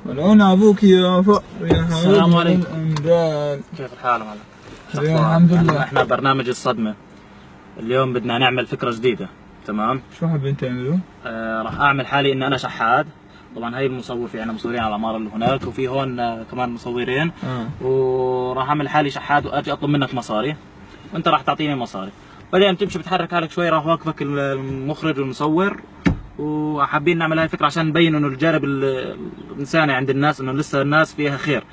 ملعون ابوك يا فقر يا حبيبي. السلام عليكم. الأندال. كيف الحال معلم؟ الحمد لله. احنا برنامج الصدمة. اليوم بدنا نعمل فكرة جديدة. تمام؟ شو حابين تعملوا؟ راح اعمل حالي اني انا شحات. طبعا هاي المصور، في عنا مصورين على العمارة اللي هناك، وفي هون كمان مصورين. وراح اعمل حالي شحات واجي اطلب منك مصاري وانت راح تعطيني مصاري. بعدين تمشي بتحرك حالك شوي، راح واقفك المخرج والمصور، وحابين نعمل هاي الفكرة عشان نبين انه الجانب الانساني عند الناس، انه لسه الناس فيها خير.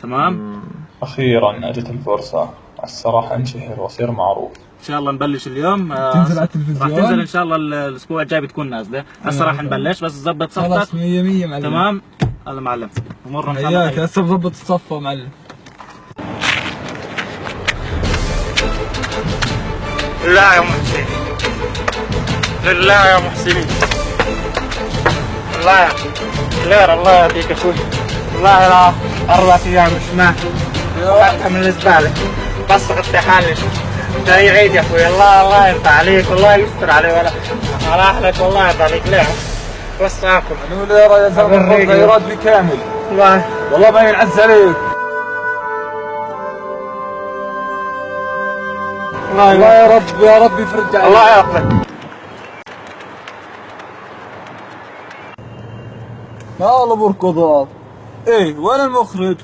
تمام؟ أخيرا أجت الفرصة، الصراحة أنشهر وأصير معروف. ان شاء الله نبلش اليوم. تنزل على التلفزيون؟ راح تنزل ان شاء الله الاسبوع الجاي بتكون نازله. هسه راح نبلش، بس تظبط صفك. خلاص 100 100 معلم. تمام. هلا معلم، امورنا ان شاء الله. الله. هسه بظبط الصفه معلم. لا يا محسنين، لله يا محسنين، الله خير، الله يعطيك اخوي. والله لا 4 ايام مش ماكل، اخذتها من الزباله بس غطي حالي. جاي عيد يا اخوي. الله يرضى عليك، والله يستر علي، ولا على اهلك، والله يرضى عليك. ليه بس اكل انو ليره يا زلمه، غيرات بكامل. والله ما ينعز عليك. الله يا رب يا رب يفرج عليك. الله ياخذك. يا الله بركضات. ايه وين المخرج؟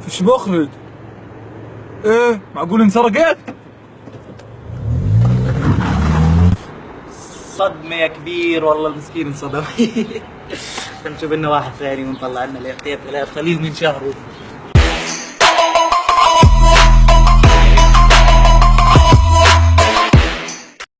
فيش مخرج؟ ايه معقول انسرقت؟ صدمة يا كبير، والله المسكين انصدم. نشوف لنا واحد ثاني ونطلع لنا الاحتياط خليه من شهره.